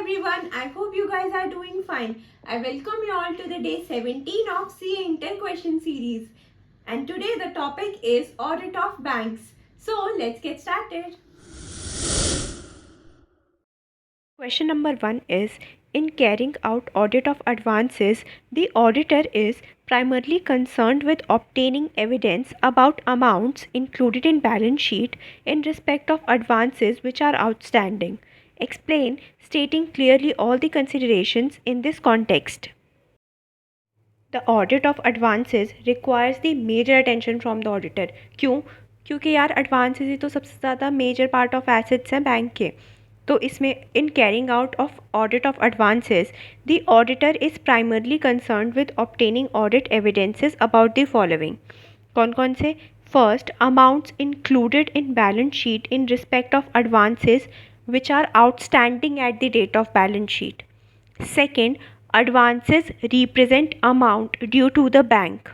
everyone, I hope you guys are doing fine. I welcome you all to the day 17 of CA Inter question series. And today the topic is audit of banks. So let's get started. Question number 1 is, in carrying out audit of advances, the auditor is primarily concerned with obtaining evidence about amounts included in balance sheet in respect of advances which are outstanding. Explain, stating clearly all the considerations in this context. The audit of advances requires the major attention from the auditor. क्यों? क्योंकि यार advances ही तो सबसे ज़्यादा major part of assets हैं bank के. तो इसमें in carrying out of audit of advances, the auditor is primarily concerned with obtaining audit evidences about the following. कौन से? First, amounts included in balance sheet in respect of advances which are outstanding at the date of balance sheet. Second, advances represent amount due to the bank.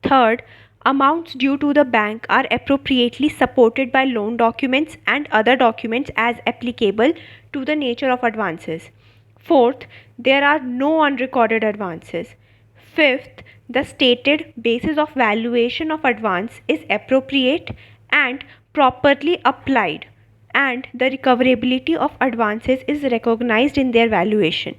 Third, amounts due to the bank are appropriately supported by loan documents and other documents as applicable to the nature of advances. Fourth, there are no unrecorded advances. Fifth, the stated basis of valuation of advance is appropriate and properly applied, and the recoverability of advances is recognized in their valuation.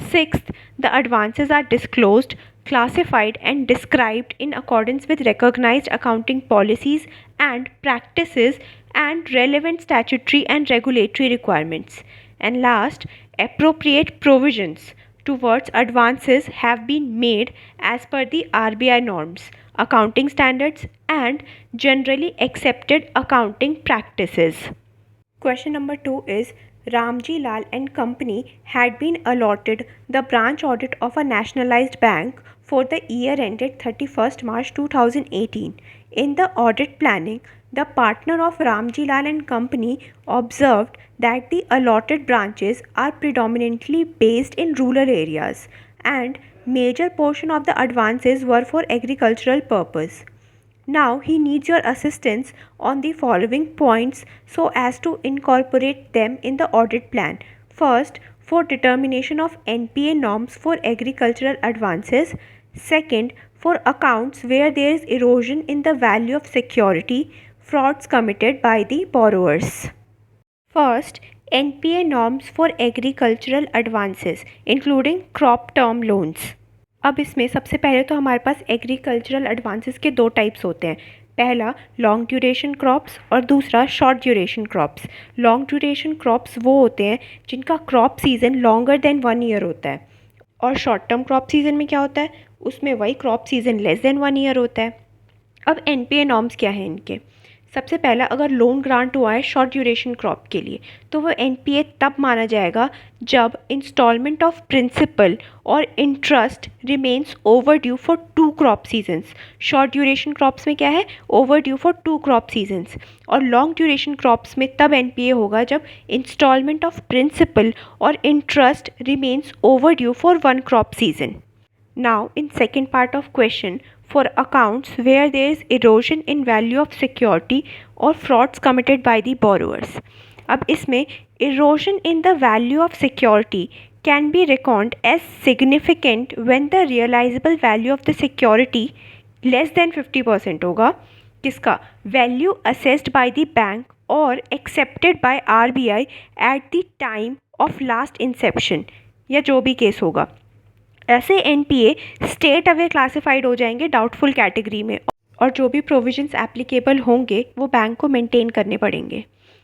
Sixth, the advances are disclosed, classified, and described in accordance with recognized accounting policies and practices and relevant statutory and regulatory requirements. And last, appropriate provisions towards advances have been made as per the RBI norms, accounting standards, and generally accepted accounting practices. Question number 2 is, Ramji Lal and Company had been allotted the branch audit of a nationalized bank for the year ended 31st March 2018. In the audit planning, the partner of Ramji Lal and Company observed that the allotted branches are predominantly based in rural areas and major portion of the advances were for agricultural purpose. Now he needs your assistance on the following points so as to incorporate them in the audit plan. First, for determination of NPA norms for agricultural advances. Second, for accounts where there is erosion in the value of security, frauds committed by the borrowers. First, NPA norms for agricultural advances, including crop term loans. अब इसमें सबसे पहले तो हमारे पास agricultural advances के दो types होते हैं. पहला लॉन्ग ड्यूरेशन क्रॉप्स और दूसरा short duration crops. Long duration crops वो होते हैं जिनका crop season longer than 1 year होता है, और शॉर्ट टर्म क्रॉप सीज़न में क्या होता है, उसमें वही crop season less than 1 year होता है. अब एनपीए नॉर्म्स क्या है इनके. सबसे पहला, अगर लोन ग्रांट हुआ है शॉर्ट ड्यूरेशन क्रॉप के लिए तो वो एनपीए तब माना जाएगा जब इंस्टॉलमेंट ऑफ प्रिंसिपल और interest remains over due for 2 crop seasons. Short duration crops में क्या है, over due for 2 crop seasons, और लॉन्ग ड्यूरेशन क्रॉप्स में तब एनपीए होगा जब इंस्टॉलमेंट ऑफ प्रिंसिपल और interest remains over due for 1 crop season. Now, in second part of question, for accounts where there is erosion in value of security or frauds committed by the borrowers. अब इसमें erosion in the value of security can be reckoned as significant when the realizable value of the security less than 50% होगा. किसका? Value assessed by the bank or accepted by RBI at the time of last inception, या जो भी case होगा. ऐसे NPA state away classified हो जाएंगे doubtful category में, और जो भी प्रोविजंस एप्लीकेबल होंगे वो बैंक को मेंटेन करने पड़ेंगे.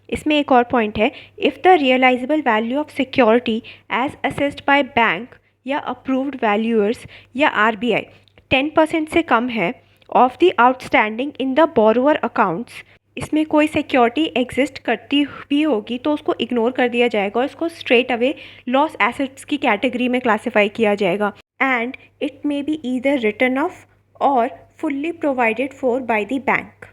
इसमें एक और पॉइंट है, if the realisable value of security as assessed by bank या अप्रूव्ड वैल्यूअर्स या आरबीआई 10% से कम है of the outstanding in the borrower accounts, इसमें कोई सिक्योरिटी एग्जिस्ट करती भी होगी तो उसको इग्नोर कर दिया जाएगा और इसको स्ट्रेट अवे लॉस एसेट्स की कैटेगरी में क्लासिफाई किया जाएगा. And it may be either written off or fully provided for by the bank.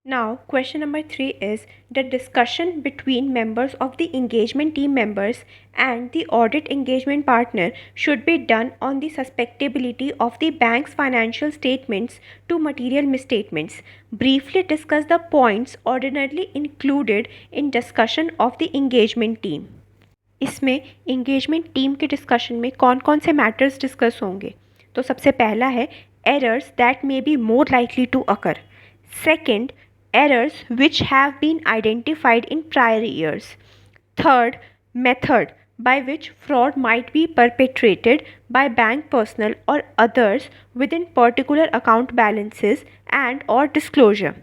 Now, question number 3 is, the discussion between members of the engagement team members and the audit engagement partner should be done on the suspectability of the bank's financial statements to material misstatements. Briefly discuss the points ordinarily included in discussion of the engagement team. इसमें engagement team के discussion में कौन कौन से matters discuss होंगे? तो सबसे पहला है errors that may be more likely to occur. Second, errors which have been identified in prior years. Third, method by which fraud might be perpetrated by bank personnel or others within particular account balances and or disclosure.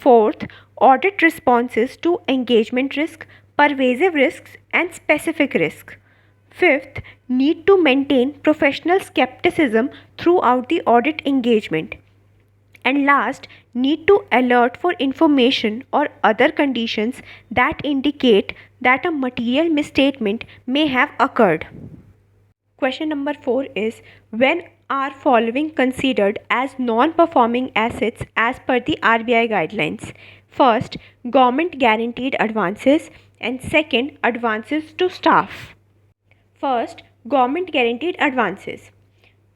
Fourth, audit responses to engagement risk, pervasive risks and specific risk. Fifth, need to maintain professional skepticism throughout the audit engagement. And last, need to alert for information or other conditions that indicate that a material misstatement may have occurred. Question number 4 is, when are following considered as non-performing assets as per the RBI guidelines? First, government guaranteed advances, and second, advances to staff. First, government guaranteed advances.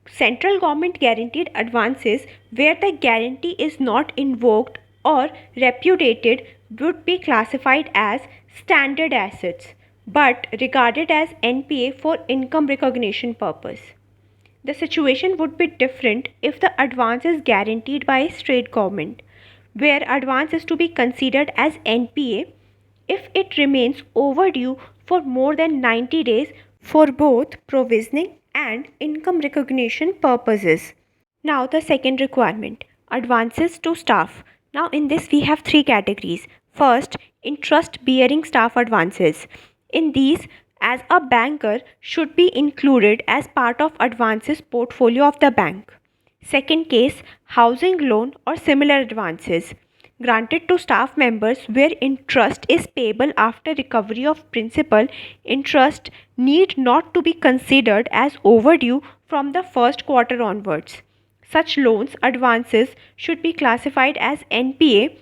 Central government guaranteed advances where the guarantee is not invoked or repudiated would be classified as standard assets but regarded as NPA for income recognition purpose. The situation would be different if the advance is guaranteed by a state government, where advance is to be considered as NPA if it remains overdue for more than 90 days for both provisioning and income recognition purposes. Now the second requirement, advances to staff. Now in this we have three categories. First, interest bearing staff advances. In these, as a banker should be included as part of advances portfolio of the bank. Second case, housing loan or similar advances granted to staff members where interest is payable after recovery of principal. Interest need not to be considered as overdue from the first quarter onwards. Such loans advances should be classified as NPA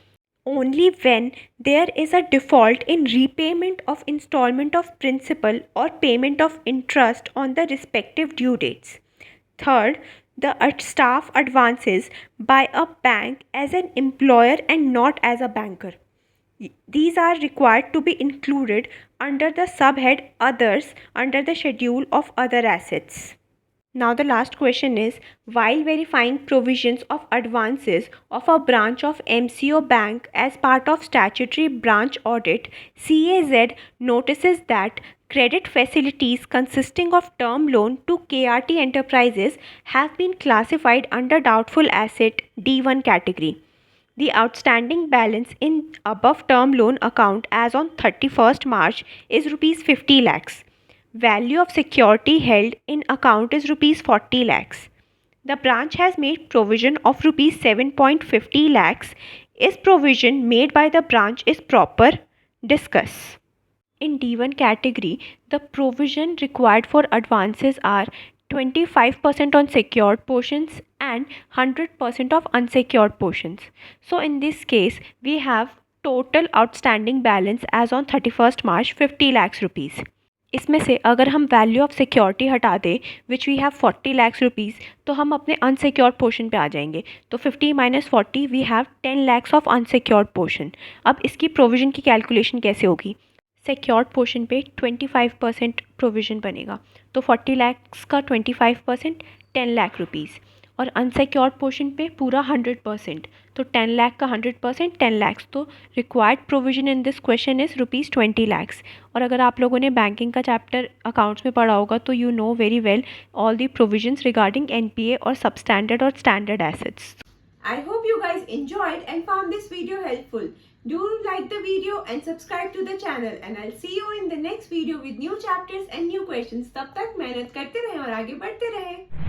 only when there is a default in repayment of installment of principal or payment of interest on the respective due dates. Third, the staff advances by a bank as an employer and not as a banker. These are required to be included under the subhead Others under the schedule of other assets. Now the last question is, while verifying provisions of advances of a branch of MCO bank as part of statutory branch audit, CAZ notices that credit facilities consisting of term loan to KRT enterprises have been classified under doubtful asset D1 category. The outstanding balance in above term loan account as on 31st March is rupees 50 lakhs. Value of security held in account is rupees 40 lakhs. The branch has made provision of rupees 7.50 lakhs. Is provision made by the branch is proper? Discuss. In D1 category, the provision required for advances are 25% on secured portions and 100% of unsecured portions. So in this case, we have total outstanding balance as on 31st March 50 lakhs rupees. इसमें से अगर हम value of security हटा दें which we have 40 lakhs rupees तो हम अपने unsecured portion पे आ जाएंगे. तो 50 minus 40 we have 10 lakhs of unsecured portion. अब इसकी प्रोविज़न की कैलकुलेशन कैसे होगी? सिक्योर्ड पोर्शन पे 25% प्रोविज़न बनेगा तो 40 लाख्स का 25% 10 लाख रुपीज़ और अनसिक्योर्ड पोर्शन पे पूरा 100% तो 10 लाख का 100% 10 लाख्स. तो required provision in this question is rupees 20 lakhs. और अगर आप लोगों ने बैंकिंग का चैप्टर अकाउंट्स में पढ़ा होगा तो you know very well all the provisions regarding NPA और सबस्टैंडर्ड और standard assets. I hope you guys enjoyed and found this video helpful. Do like the video and subscribe to the channel, and I'll see you in the next video with new chapters and new questions. तब तक मेहनत करते रहें और आगे बढ़ते रहें.